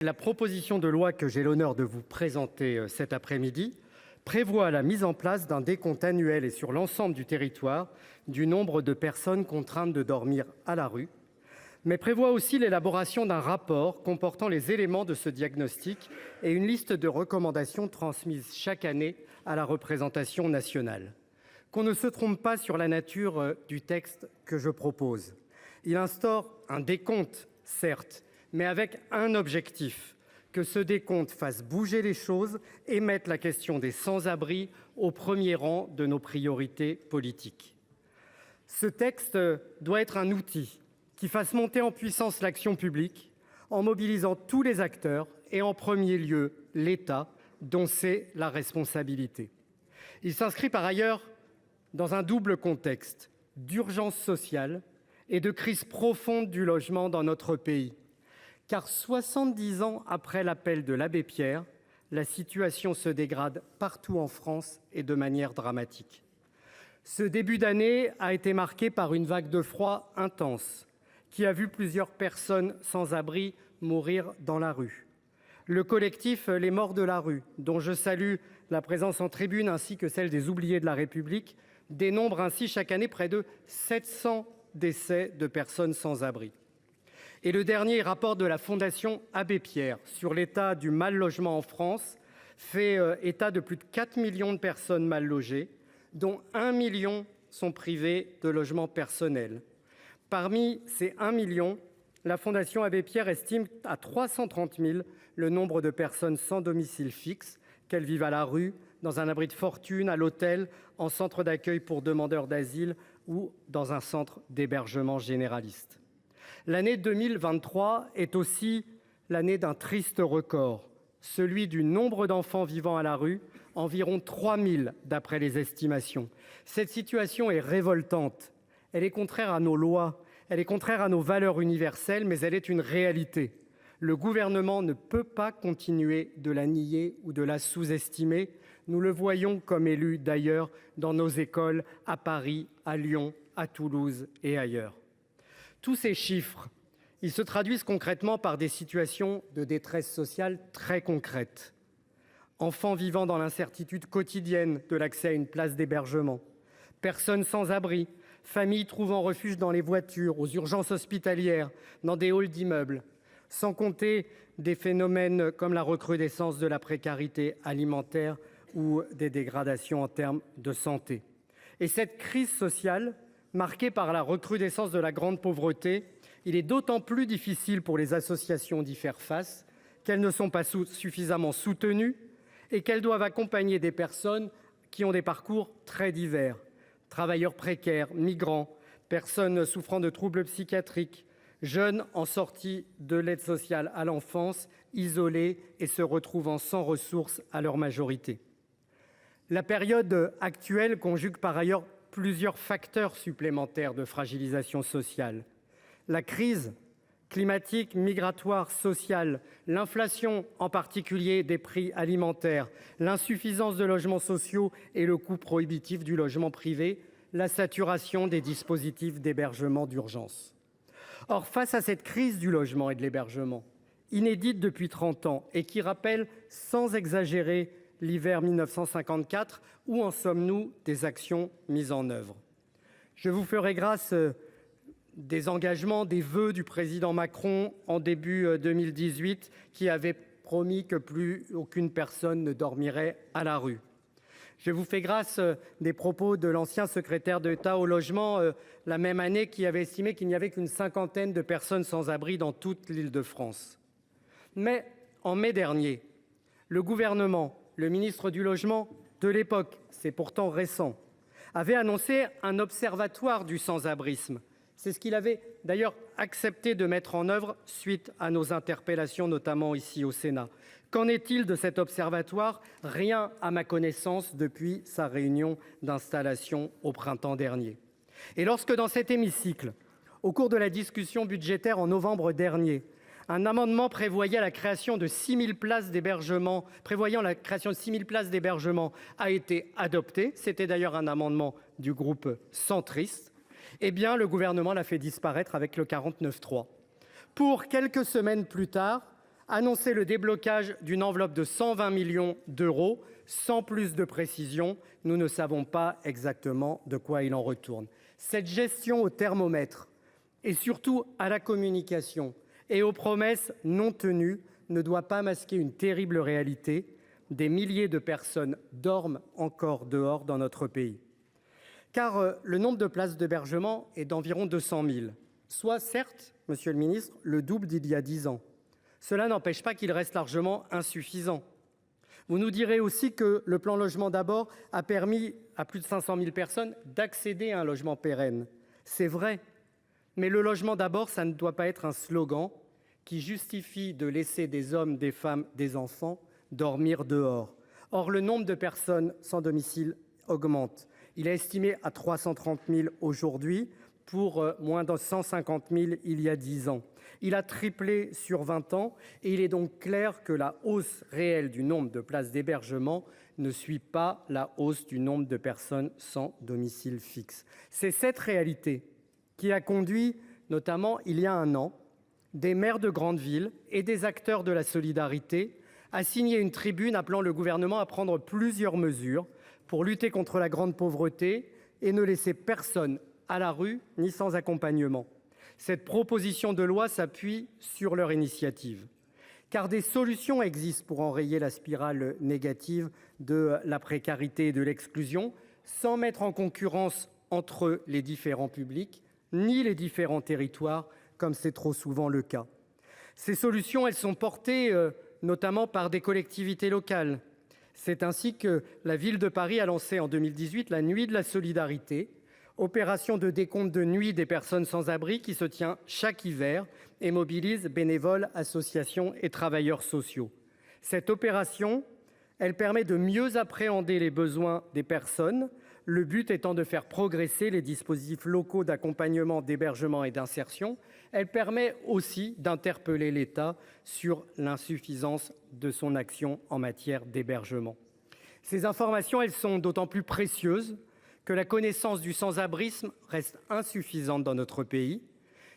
La proposition de loi que j'ai l'honneur de vous présenter cet après-midi prévoit la mise en place d'un décompte annuel et sur l'ensemble du territoire du nombre de personnes contraintes de dormir à la rue, mais prévoit aussi l'élaboration d'un rapport comportant les éléments de ce diagnostic et une liste de recommandations transmises chaque année à la représentation nationale. Qu'on ne se trompe pas sur la nature du texte que je propose. Il instaure un décompte, certes, mais avec un objectif, que ce décompte fasse bouger les choses et mette la question des sans-abri au premier rang de nos priorités politiques. Ce texte doit être un outil qui fasse monter en puissance l'action publique en mobilisant tous les acteurs et en premier lieu l'État, dont c'est la responsabilité. Il s'inscrit par ailleurs dans un double contexte d'urgence sociale et de crise profonde du logement dans notre pays. Car 70 ans après l'appel de l'abbé Pierre, la situation se dégrade partout en France et de manière dramatique. Ce début d'année a été marqué par une vague de froid intense qui a vu plusieurs personnes sans abri mourir dans la rue. Le collectif Les Morts de la rue, dont je salue la présence en tribune ainsi que celle des oubliés de la République, dénombre ainsi chaque année près de 700 décès de personnes sans abri. Et le dernier rapport de la Fondation Abbé Pierre sur l'état du mal logement en France fait état de plus de 4 millions de personnes mal logées, dont 1 million sont privées de logement personnel. Parmi ces 1 million, la Fondation Abbé Pierre estime à 330 000 le nombre de personnes sans domicile fixe, qu'elles vivent à la rue, dans un abri de fortune, à l'hôtel, en centre d'accueil pour demandeurs d'asile ou dans un centre d'hébergement généraliste. L'année 2023 est aussi l'année d'un triste record, celui du nombre d'enfants vivant à la rue, environ 3 000 d'après les estimations. Cette situation est révoltante, elle est contraire à nos lois, elle est contraire à nos valeurs universelles, mais elle est une réalité. Le gouvernement ne peut pas continuer de la nier ou de la sous-estimer. Nous le voyons comme élus d'ailleurs dans nos écoles à Paris, à Lyon, à Toulouse et ailleurs. Tous ces chiffres, ils se traduisent concrètement par des situations de détresse sociale très concrètes. Enfants vivant dans l'incertitude quotidienne de l'accès à une place d'hébergement, personnes sans abri, familles trouvant refuge dans les voitures, aux urgences hospitalières, dans des halls d'immeubles, sans compter des phénomènes comme la recrudescence de la précarité alimentaire ou des dégradations en termes de santé. Et cette crise sociale, marquée par la recrudescence de la grande pauvreté, il est d'autant plus difficile pour les associations d'y faire face qu'elles ne sont pas suffisamment soutenues et qu'elles doivent accompagner des personnes qui ont des parcours très divers. Travailleurs précaires, migrants, personnes souffrant de troubles psychiatriques, jeunes en sortie de l'aide sociale à l'enfance, isolés et se retrouvant sans ressources à leur majorité. La période actuelle conjugue par ailleurs plusieurs facteurs supplémentaires de fragilisation sociale. La crise climatique, migratoire, sociale, l'inflation en particulier des prix alimentaires, l'insuffisance de logements sociaux et le coût prohibitif du logement privé, la saturation des dispositifs d'hébergement d'urgence. Or, face à cette crise du logement et de l'hébergement, inédite depuis 30 ans et qui rappelle sans exagérer l'hiver 1954, où en sommes-nous des actions mises en œuvre? Je vous ferai grâce des engagements, des vœux du président Macron en début 2018 qui avait promis que plus aucune personne ne dormirait à la rue. Je vous fais grâce des propos de l'ancien secrétaire d'État au logement la même année qui avait estimé qu'il n'y avait qu'une cinquantaine de personnes sans abri dans toute l'Île-de-France. Mais en mai dernier, le gouvernement, le ministre du Logement de l'époque, c'est pourtant récent, avait annoncé un observatoire du sans-abrisme. C'est ce qu'il avait d'ailleurs accepté de mettre en œuvre suite à nos interpellations, notamment ici au Sénat. Qu'en est-il de cet observatoire? Rien à ma connaissance depuis sa réunion d'installation au printemps dernier. Et lorsque dans cet hémicycle, au cours de la discussion budgétaire en novembre dernier, un amendement prévoyant la création de 6 000 places d'hébergement a été adopté, c'était d'ailleurs un amendement du groupe centriste, eh bien le gouvernement l'a fait disparaître avec le 49.3. Pour quelques semaines plus tard, Annoncer le déblocage d'une enveloppe de 120 millions d'euros sans plus de précision, nous ne savons pas exactement de quoi il en retourne. Cette gestion au thermomètre et surtout à la communication et aux promesses non tenues ne doit pas masquer une terrible réalité. Des milliers de personnes dorment encore dehors dans notre pays. Car le nombre de places d'hébergement est d'environ 200 000, soit certes, monsieur le ministre, le double d'il y a 10 ans. Cela n'empêche pas qu'il reste largement insuffisant. Vous nous direz aussi que le plan Logement d'abord a permis à plus de 500 000 personnes d'accéder à un logement pérenne. C'est vrai, mais le logement d'abord, ça ne doit pas être un slogan qui justifie de laisser des hommes, des femmes, des enfants dormir dehors. Or, le nombre de personnes sans domicile augmente. Il est estimé à 330 000 aujourd'hui pour moins de 150 000 il y a 10 ans. Il a triplé sur 20 ans et il est donc clair que la hausse réelle du nombre de places d'hébergement ne suit pas la hausse du nombre de personnes sans domicile fixe. C'est cette réalité qui a conduit, notamment il y a un an, des maires de grandes villes et des acteurs de la solidarité à signer une tribune appelant le gouvernement à prendre plusieurs mesures pour lutter contre la grande pauvreté et ne laisser personne à la rue ni sans accompagnement. Cette proposition de loi s'appuie sur leur initiative. Car des solutions existent pour enrayer la spirale négative de la précarité et de l'exclusion, sans mettre en concurrence entre les différents publics, ni les différents territoires, comme c'est trop souvent le cas. Ces solutions, elles sont portées notamment par des collectivités locales. C'est ainsi que la ville de Paris a lancé en 2018 la Nuit de la solidarité, opération de décompte de nuit des personnes sans abri qui se tient chaque hiver et mobilise bénévoles, associations et travailleurs sociaux. Cette opération, elle permet de mieux appréhender les besoins des personnes, le but étant de faire progresser les dispositifs locaux d'accompagnement, d'hébergement et d'insertion. Elle permet aussi d'interpeller l'État sur l'insuffisance de son action en matière d'hébergement. Ces informations, elles sont d'autant plus précieuses que la connaissance du sans-abrisme reste insuffisante dans notre pays,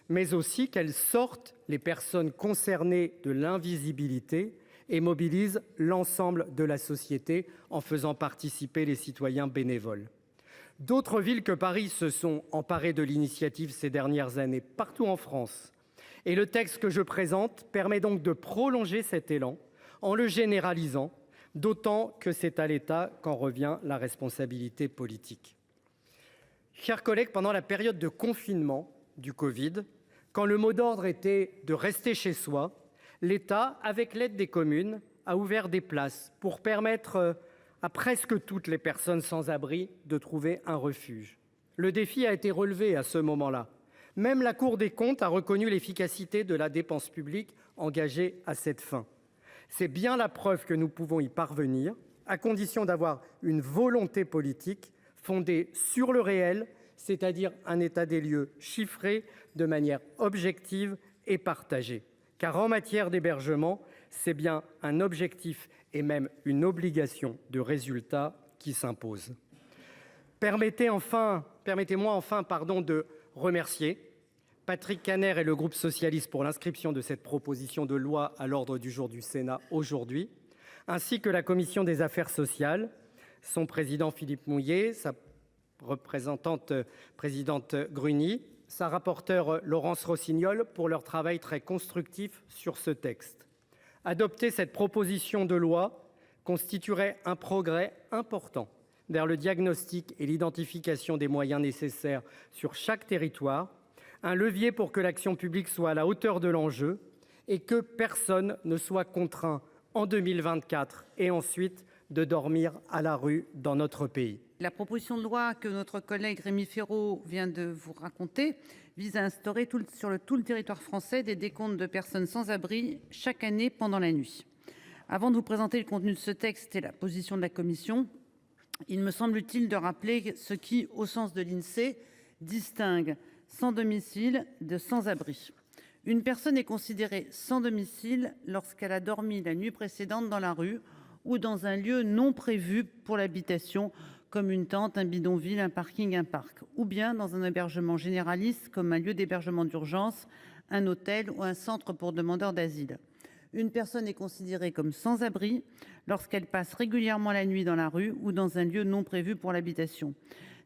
mais aussi qu'elles sortent les personnes concernées de l'invisibilité et mobilisent l'ensemble de la société en faisant participer les citoyens bénévoles. D'autres villes que Paris se sont emparées de l'initiative ces dernières années, partout en France. Et le texte que je présente permet donc de prolonger cet élan en le généralisant, d'autant que c'est à l'État qu'en revient la responsabilité politique. Chers collègues, pendant la période de confinement du Covid, quand le mot d'ordre était de rester chez soi, l'État, avec l'aide des communes, a ouvert des places pour permettre à presque toutes les personnes sans abri de trouver un refuge. Le défi a été relevé à ce moment-là. Même la Cour des comptes a reconnu l'efficacité de la dépense publique engagée à cette fin. C'est bien la preuve que nous pouvons y parvenir, à condition d'avoir une volonté politique fondée sur le réel, c'est-à-dire un état des lieux chiffré de manière objective et partagée. Car en matière d'hébergement, c'est bien un objectif et même une obligation de résultat qui s'impose. Permettez-moi enfin de remercier Patrick Kanner et le groupe socialiste pour l'inscription de cette proposition de loi à l'ordre du jour du Sénat aujourd'hui, ainsi que la commission des affaires sociales, son président Philippe Mouiller, sa représentante présidente Gruny, sa rapporteure Laurence Rossignol pour leur travail très constructif sur ce texte. Adopter cette proposition de loi constituerait un progrès important vers le diagnostic et l'identification des moyens nécessaires sur chaque territoire, un levier pour que l'action publique soit à la hauteur de l'enjeu et que personne ne soit contraint en 2024 et ensuite de dormir à la rue dans notre pays. La proposition de loi que notre collègue Rémi Féraud vient de vous raconter vise à instaurer sur tout le territoire français des décomptes de personnes sans abri chaque année pendant la nuit. Avant de vous présenter le contenu de ce texte et la position de la commission, il me semble utile de rappeler ce qui, au sens de l'Insee, distingue sans domicile de sans-abri. Une personne est considérée sans domicile lorsqu'elle a dormi la nuit précédente dans la rue ou dans un lieu non prévu pour l'habitation, comme une tente, un bidonville, un parking, un parc, ou bien dans un hébergement généraliste comme un lieu d'hébergement d'urgence, un hôtel ou un centre pour demandeurs d'asile. Une personne est considérée comme sans-abri lorsqu'elle passe régulièrement la nuit dans la rue ou dans un lieu non prévu pour l'habitation.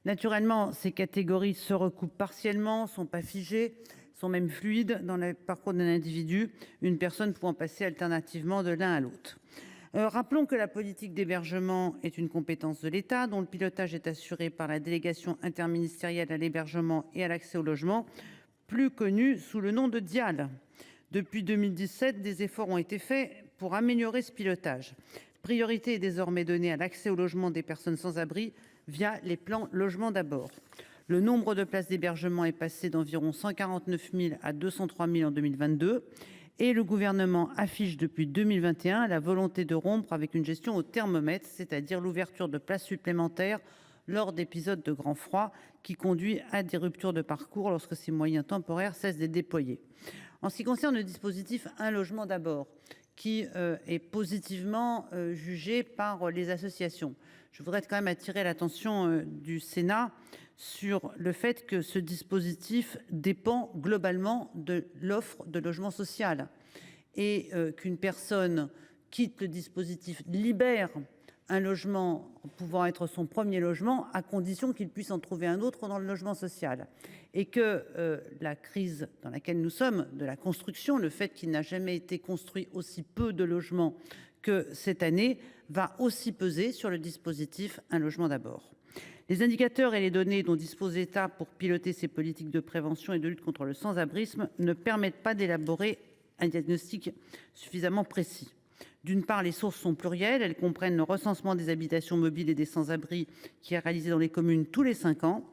Naturellement, ces catégories se recoupent partiellement, sont pas figées, sont même fluides dans le parcours d'un individu, une personne pouvant passer alternativement de l'un à l'autre. Rappelons que la politique d'hébergement est une compétence de l'État, dont le pilotage est assuré par la délégation interministérielle à l'hébergement et à l'accès au logement, plus connue sous le nom de DIAL. Depuis 2017, des efforts ont été faits pour améliorer ce pilotage. Priorité est désormais donnée à l'accès au logement des personnes sans abri via les plans Logement d'abord. Le nombre de places d'hébergement est passé d'environ 149 000 à 203 000 en 2022. Et le gouvernement affiche depuis 2021 la volonté de rompre avec une gestion au thermomètre, c'est-à-dire l'ouverture de places supplémentaires lors d'épisodes de grand froid qui conduit à des ruptures de parcours lorsque ces moyens temporaires cessent d'être déployés. En ce qui concerne le dispositif Un logement d'abord, qui est positivement jugé par les associations, je voudrais quand même attirer l'attention du Sénat sur le fait que ce dispositif dépend globalement de l'offre de logement social et qu'une personne quitte le dispositif, libère un logement pouvant être son premier logement à condition qu'il puisse en trouver un autre dans le logement social, et que la crise dans laquelle nous sommes de la construction, le fait qu'il n'a jamais été construit aussi peu de logements que cette année, va aussi peser sur le dispositif Un logement d'abord. Les indicateurs et les données dont dispose l'État pour piloter ses politiques de prévention et de lutte contre le sans-abrisme ne permettent pas d'élaborer un diagnostic suffisamment précis. D'une part, les sources sont plurielles. Elles comprennent le recensement des habitations mobiles et des sans-abri qui est réalisé dans les communes tous les 5 ans,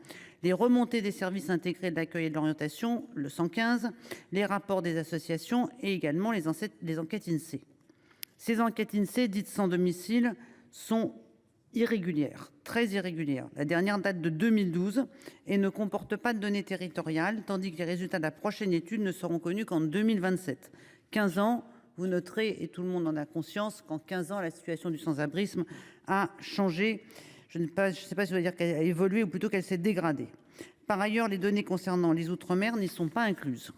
les remontées des services intégrés de l'accueil et de l'orientation, le 115, les rapports des associations et également les enquêtes INSEE. Ces enquêtes INSEE dites sans domicile sont irrégulières, très irrégulières. La dernière date de 2012 et ne comporte pas de données territoriales, tandis que les résultats de la prochaine étude ne seront connus qu'en 2027. 15 ans, vous noterez, et tout le monde en a conscience, qu'en 15 ans, la situation du sans-abrisme a changé. Je ne sais pas si on va dire qu'elle a évolué ou plutôt qu'elle s'est dégradée. Par ailleurs, les données concernant les Outre-mer n'y sont pas incluses.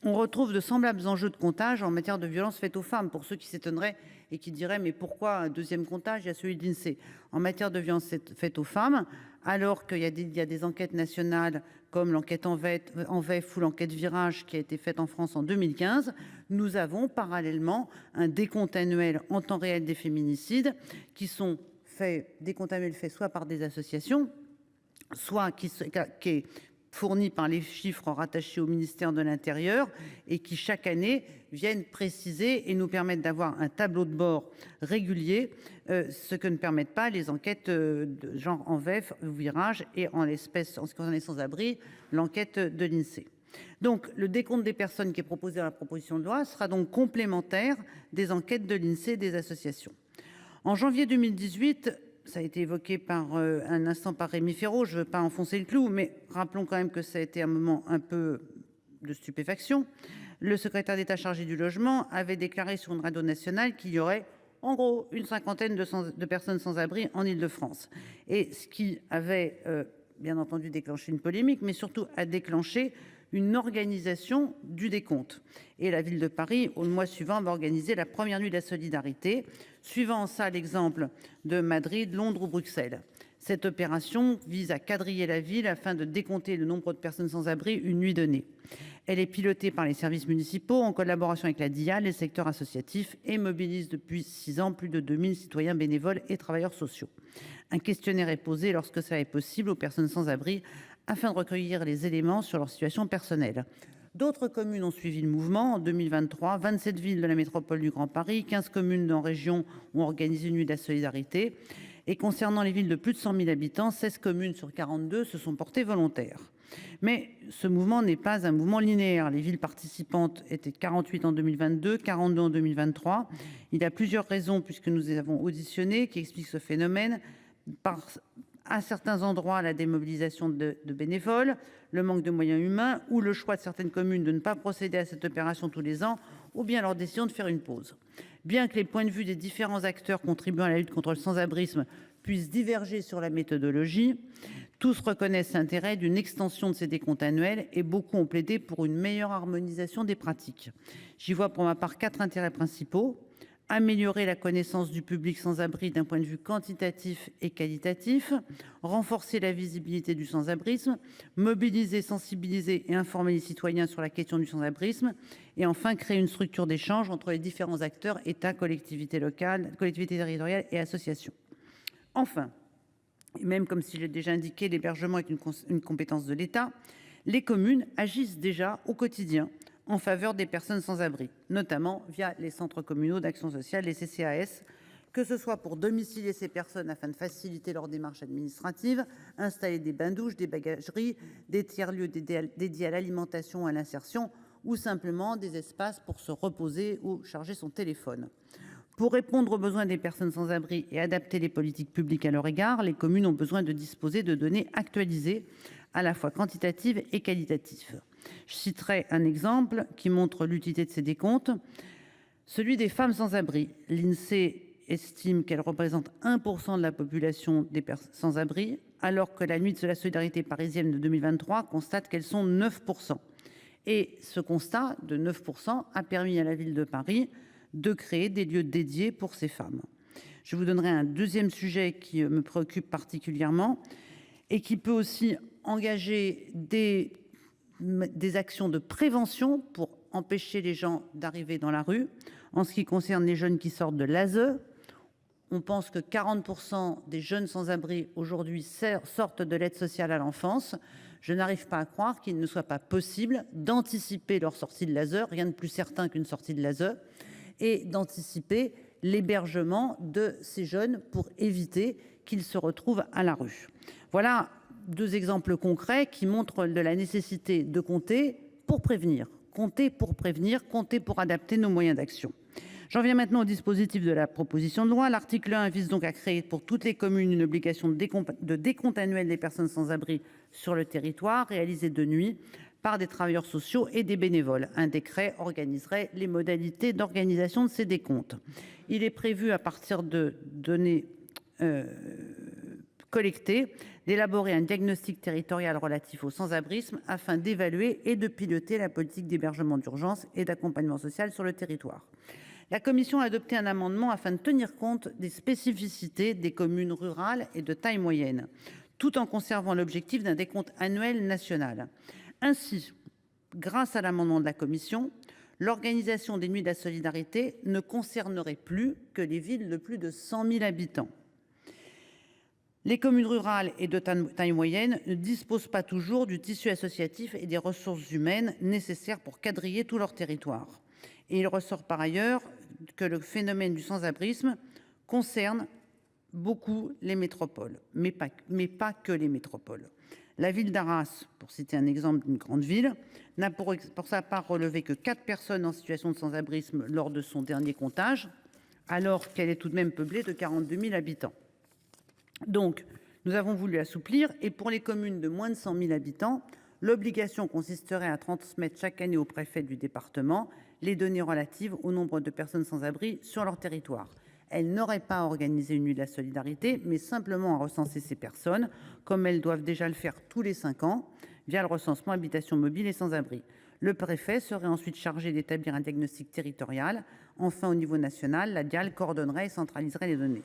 On retrouve de semblables enjeux de comptage en matière de violences faites aux femmes, pour ceux qui s'étonneraient et qui diraient mais pourquoi un deuxième comptage? Il y a celui de l'INSEE. En matière de violences faites aux femmes, alors qu'il y a des enquêtes nationales comme l'enquête Envef ou l'enquête Virage qui a été faite en France en 2015, nous avons parallèlement un décompte annuel en temps réel des féminicides qui sont faits, décompte annuel fait soit par des associations, soit qui est fournis par les chiffres rattachés au ministère de l'Intérieur et qui chaque année viennent préciser et nous permettent d'avoir un tableau de bord régulier, ce que ne permettent pas les enquêtes de genre Envef ou Virage et en l'espèce, en ce qui concerne les sans-abri, l'enquête de l'INSEE. Donc le décompte des personnes qui est proposé dans la proposition de loi sera donc complémentaire des enquêtes de l'INSEE et des associations. En janvier 2018, ça a été évoqué par un instant par Rémi Féraud, je ne veux pas enfoncer le clou, mais rappelons quand même que ça a été un moment un peu de stupéfaction. Le secrétaire d'État chargé du logement avait déclaré sur une radio nationale qu'il y aurait en gros une cinquantaine de personnes sans abri en Île-de-France. Et ce qui avait bien entendu déclenché une polémique, mais surtout a déclenché une organisation du décompte. Et la ville de Paris, au mois suivant, va organiser la première nuit de la solidarité, suivant ça l'exemple de Madrid, Londres ou Bruxelles. Cette opération vise à quadriller la ville afin de décompter le nombre de personnes sans abri une nuit donnée. Elle est pilotée par les services municipaux en collaboration avec la DIAL, les secteurs associatifs, et mobilise depuis 6 ans plus de 2000 citoyens bénévoles et travailleurs sociaux. Un questionnaire est posé lorsque ça est possible aux personnes sans abri afin de recueillir les éléments sur leur situation personnelle. D'autres communes ont suivi le mouvement. En 2023, 27 villes de la métropole du Grand Paris, 15 communes en région ont organisé une nuit de la solidarité. Et concernant les villes de plus de 100 000 habitants, 16 communes sur 42 se sont portées volontaires. Mais ce mouvement n'est pas un mouvement linéaire. Les villes participantes étaient 48 en 2022, 42 en 2023. Il y a plusieurs raisons, puisque nous les avons auditionnées, qui expliquent ce phénomène. À certains endroits, la démobilisation de bénévoles, le manque de moyens humains ou le choix de certaines communes de ne pas procéder à cette opération tous les ans, ou bien leur décision de faire une pause. Bien que les points de vue des différents acteurs contribuant à la lutte contre le sans-abrisme puissent diverger sur la méthodologie, Tous reconnaissent l'intérêt d'une extension de ces décomptes annuels et beaucoup ont plaidé pour une meilleure harmonisation des pratiques. J'y vois pour ma part 4 intérêts principaux. Améliorer la connaissance du public sans-abri d'un point de vue quantitatif et qualitatif, renforcer la visibilité du sans-abrisme, mobiliser, sensibiliser et informer les citoyens sur la question du sans-abrisme, et enfin créer une structure d'échange entre les différents acteurs, État, collectivités locales, collectivités territoriales et associations. Enfin, et même comme si j'ai déjà indiqué, l'hébergement est une compétence de l'État, les communes agissent déjà au quotidien en faveur des personnes sans abri, notamment via les centres communaux d'action sociale, les CCAS, que ce soit pour domicilier ces personnes afin de faciliter leur démarche administrative, installer des bains-douches, des bagageries, des tiers-lieux dédiés à l'alimentation, à l'insertion, ou simplement des espaces pour se reposer ou charger son téléphone. Pour répondre aux besoins des personnes sans abri et adapter les politiques publiques à leur égard, les communes ont besoin de disposer de données actualisées, à la fois quantitatives et qualitatives. Je citerai un exemple qui montre l'utilité de ces décomptes, celui des femmes sans abri. L'Insee estime qu'elles représentent 1% de la population des personnes sans abri, alors que la Nuit de la solidarité parisienne de 2023 constate qu'elles sont 9%. Et ce constat de 9% a permis à la ville de Paris de créer des lieux dédiés pour ces femmes. Je vous donnerai un deuxième sujet qui me préoccupe particulièrement et qui peut aussi engager des actions de prévention pour empêcher les gens d'arriver dans la rue. En ce qui concerne les jeunes qui sortent de l'ASE, on pense que 40% des jeunes sans-abri aujourd'hui sortent de l'aide sociale à l'enfance. Je n'arrive pas à croire qu'il ne soit pas possible d'anticiper leur sortie de l'ASE, rien de plus certain qu'une sortie de l'ASE, et d'anticiper l'hébergement de ces jeunes pour éviter qu'ils se retrouvent à la rue. Voilà 2 exemples concrets qui montrent de la nécessité de compter pour prévenir, compter pour adapter nos moyens d'action. J'en viens maintenant au dispositif de la proposition de loi. L'article 1 vise donc à créer pour toutes les communes une obligation de décompte annuel des personnes sans abri sur le territoire, réalisée de nuit par des travailleurs sociaux et des bénévoles. Un décret organiserait les modalités d'organisation de ces décomptes. Il est prévu, à partir de données collectées, d'élaborer un diagnostic territorial relatif au sans-abrisme afin d'évaluer et de piloter la politique d'hébergement d'urgence et d'accompagnement social sur le territoire. La commission a adopté un amendement afin de tenir compte des spécificités des communes rurales et de taille moyenne, tout en conservant l'objectif d'un décompte annuel national. Ainsi, grâce à l'amendement de la commission, l'organisation des nuits de la solidarité ne concernerait plus que les villes de plus de 100 000 habitants. Les communes rurales et de taille moyenne ne disposent pas toujours du tissu associatif et des ressources humaines nécessaires pour quadriller tout leur territoire. Et il ressort par ailleurs que le phénomène du sans-abrisme concerne beaucoup les métropoles, mais pas que les métropoles. La ville d'Arras, pour citer un exemple d'une grande ville, n'a pour sa part relevé que 4 personnes en situation de sans-abrisme lors de son dernier comptage, alors qu'elle est tout de même peuplée de 42 000 habitants. Donc, nous avons voulu assouplir, et pour les communes de moins de 100 000 habitants, l'obligation consisterait à transmettre chaque année au préfet du département les données relatives au nombre de personnes sans abri sur leur territoire. Elles n'auraient pas à organiser une nuit de la solidarité, mais simplement à recenser ces personnes, comme elles doivent déjà le faire tous les 5 ans, via le recensement habitation mobile et sans-abri. Le préfet serait ensuite chargé d'établir un diagnostic territorial. Enfin, au niveau national, la DIAL coordonnerait et centraliserait les données.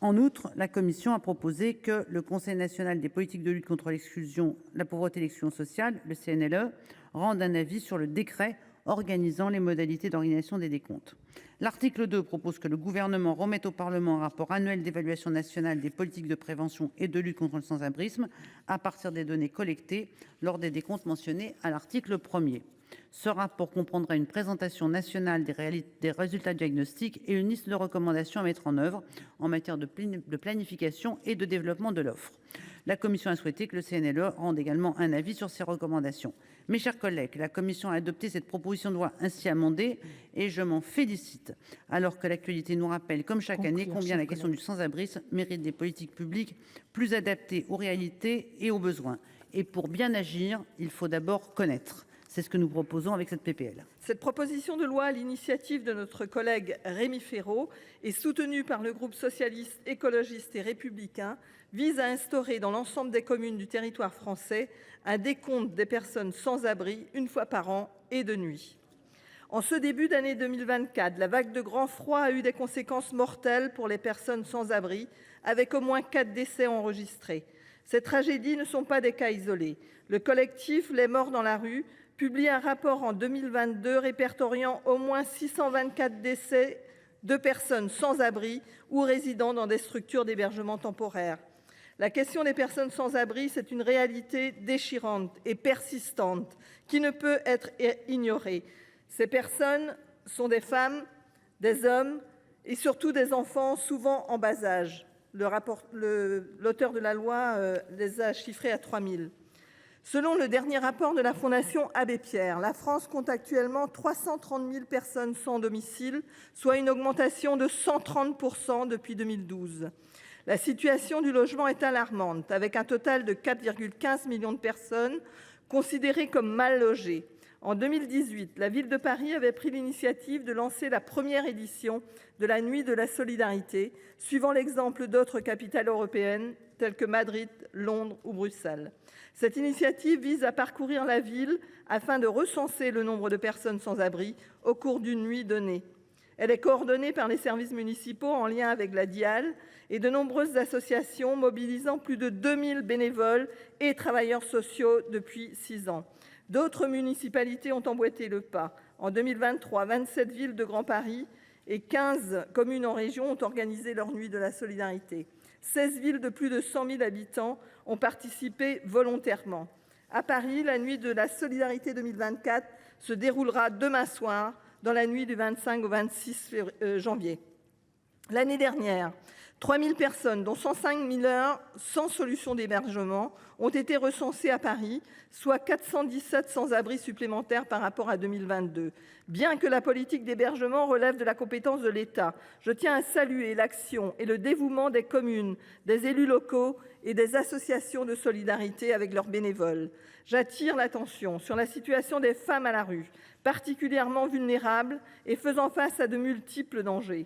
En outre, la commission a proposé que le Conseil national des politiques de lutte contre l'exclusion, la pauvreté et l'exclusion sociale, le CNLE, rende un avis sur le décret organisant les modalités d'organisation des décomptes. L'article 2 propose que le gouvernement remette au Parlement un rapport annuel d'évaluation nationale des politiques de prévention et de lutte contre le sans-abrisme à partir des données collectées lors des décomptes mentionnés à l'article 1er. Ce rapport comprendra une présentation nationale des résultats diagnostiques et une liste de recommandations à mettre en œuvre en matière de planification et de développement de l'offre. La commission a souhaité que le CNLE rende également un avis sur ces recommandations. Mes chers collègues, la commission a adopté cette proposition de loi ainsi amendée et je m'en félicite. Alors que l'actualité nous rappelle, comme chaque année, combien la question du sans-abrisme mérite des politiques publiques plus adaptées aux réalités et aux besoins. Et pour bien agir, il faut d'abord connaître. C'est ce que nous proposons avec cette PPL. Cette proposition de loi à l'initiative de notre collègue Rémi Féraud et soutenue par le groupe socialiste, écologiste et républicain vise à instaurer dans l'ensemble des communes du territoire français un décompte des personnes sans abri une fois par an et de nuit. En ce début d'année 2024, la vague de grand froid a eu des conséquences mortelles pour les personnes sans abri, avec au moins 4 décès enregistrés. Ces tragédies ne sont pas des cas isolés. Le collectif Les Morts dans la rue publie un rapport en 2022 répertoriant au moins 624 décès de personnes sans abri ou résidant dans des structures d'hébergement temporaire. La question des personnes sans abri, c'est une réalité déchirante et persistante qui ne peut être ignorée. Ces personnes sont des femmes, des hommes et surtout des enfants, souvent en bas âge. L'auteur de la loi les a chiffrés à 3000. Selon le dernier rapport de la Fondation Abbé Pierre, la France compte actuellement 330 000 personnes sans domicile, soit une augmentation de 130% depuis 2012. La situation du logement est alarmante, avec un total de 4,15 millions de personnes considérées comme mal logées. En 2018, la ville de Paris avait pris l'initiative de lancer la première édition de la Nuit de la Solidarité, suivant l'exemple d'autres capitales européennes telles que Madrid, Londres ou Bruxelles. Cette initiative vise à parcourir la ville afin de recenser le nombre de personnes sans abri au cours d'une nuit donnée. Elle est coordonnée par les services municipaux en lien avec la DIAL et de nombreuses associations mobilisant plus de 2000 bénévoles et travailleurs sociaux depuis 6 ans. D'autres municipalités ont emboîté le pas. En 2023, 27 villes de Grand Paris et 15 communes en région ont organisé leur nuit de la solidarité. 16 villes de plus de 100 000 habitants ont participé volontairement. À Paris, la nuit de la solidarité 2024 se déroulera demain soir, dans la nuit du 25 au 26 janvier. L'année dernière, 3000 personnes, dont 105 mineurs sans solution d'hébergement, ont été recensées à Paris, soit 417 sans-abri supplémentaires par rapport à 2022. Bien que la politique d'hébergement relève de la compétence de l'État, je tiens à saluer l'action et le dévouement des communes, des élus locaux et des associations de solidarité avec leurs bénévoles. J'attire l'attention sur la situation des femmes à la rue, particulièrement vulnérables et faisant face à de multiples dangers.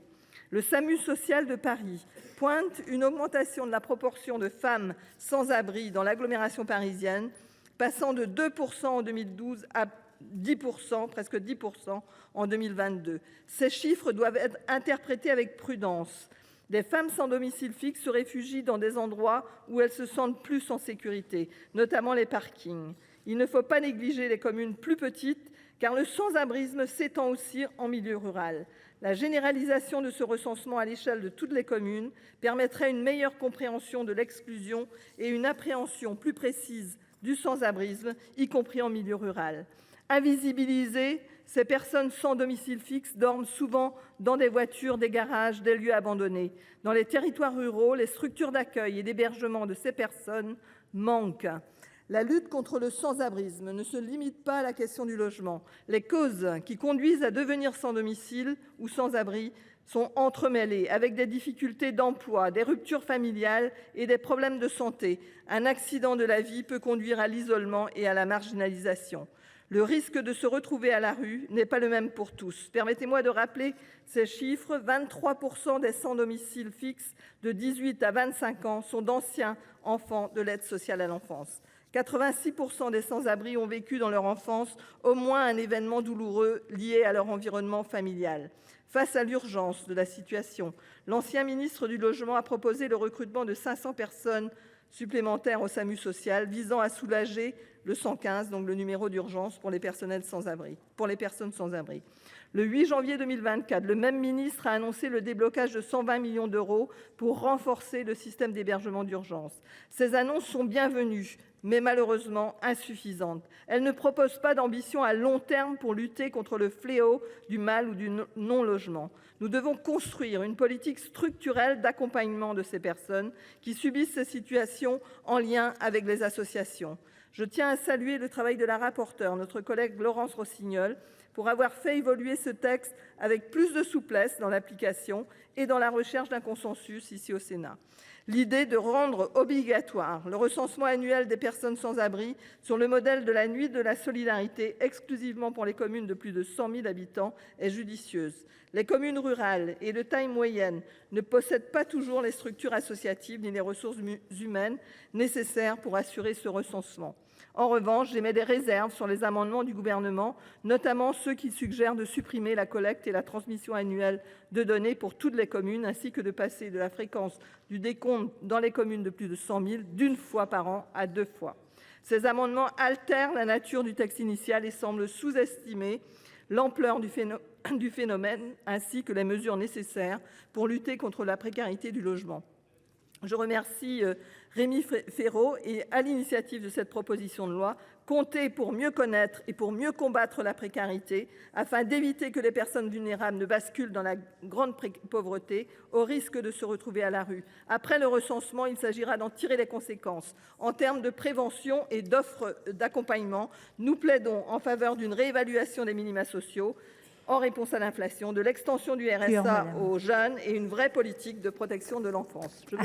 Le SAMU social de Paris pointe une augmentation de la proportion de femmes sans abri dans l'agglomération parisienne, passant de 2% en 2012 à 10%, presque 10% en 2022. Ces chiffres doivent être interprétés avec prudence. Des femmes sans domicile fixe se réfugient dans des endroits où elles se sentent plus en sécurité, notamment les parkings. Il ne faut pas négliger les communes plus petites, car le sans-abrisme s'étend aussi en milieu rural. La généralisation de ce recensement à l'échelle de toutes les communes permettrait une meilleure compréhension de l'exclusion et une appréhension plus précise du sans-abrisme, y compris en milieu rural. Invisibilisées, ces personnes sans domicile fixe dorment souvent dans des voitures, des garages, des lieux abandonnés. Dans les territoires ruraux, les structures d'accueil et d'hébergement de ces personnes manquent. La lutte contre le sans-abrisme ne se limite pas à la question du logement. Les causes qui conduisent à devenir sans domicile ou sans abri sont entremêlées avec des difficultés d'emploi, des ruptures familiales et des problèmes de santé. Un accident de la vie peut conduire à l'isolement et à la marginalisation. Le risque de se retrouver à la rue n'est pas le même pour tous. Permettez-moi de rappeler ces chiffres. 23% des sans domicile fixe de 18 à 25 ans sont d'anciens enfants de l'aide sociale à l'enfance. 86% des sans-abri ont vécu dans leur enfance au moins un événement douloureux lié à leur environnement familial. Face à l'urgence de la situation, l'ancien ministre du Logement a proposé le recrutement de 500 personnes supplémentaires au SAMU social visant à soulager le 115, donc le numéro d'urgence pour les personnes sans-abri. Le 8 janvier 2024, le même ministre a annoncé le déblocage de 120 millions d'euros pour renforcer le système d'hébergement d'urgence. Ces annonces sont bienvenues, mais malheureusement insuffisantes. Elles ne proposent pas d'ambition à long terme pour lutter contre le fléau du mal ou du non-logement. Nous devons construire une politique structurelle d'accompagnement de ces personnes qui subissent ces situations en lien avec les associations. Je tiens à saluer le travail de la rapporteure, notre collègue Laurence Rossignol, pour avoir fait évoluer ce texte avec plus de souplesse dans l'application et dans la recherche d'un consensus ici au Sénat. L'idée de rendre obligatoire le recensement annuel des personnes sans abri sur le modèle de la nuit de la solidarité exclusivement pour les communes de plus de 100 000 habitants est judicieuse. Les communes rurales et de taille moyenne ne possèdent pas toujours les structures associatives ni les ressources humaines nécessaires pour assurer ce recensement. En revanche, j'émets des réserves sur les amendements du Gouvernement, notamment ceux qui suggèrent de supprimer la collecte et la transmission annuelle de données pour toutes les communes, ainsi que de passer de la fréquence du décompte dans les communes de plus de 100 000 d'une fois par an à 2 fois. Ces amendements altèrent la nature du texte initial et semblent sous-estimer l'ampleur du phénomène ainsi que les mesures nécessaires pour lutter contre la précarité du logement. Je remercie Rémi Féraud et, à l'initiative de cette proposition de loi, compter pour mieux connaître et pour mieux combattre la précarité, afin d'éviter que les personnes vulnérables ne basculent dans la grande pauvreté au risque de se retrouver à la rue. Après le recensement, il s'agira d'en tirer les conséquences. En termes de prévention et d'offres d'accompagnement, nous plaidons en faveur d'une réévaluation des minima sociaux en réponse à l'inflation, de l'extension du RSA aux jeunes et une vraie politique de protection de l'enfance.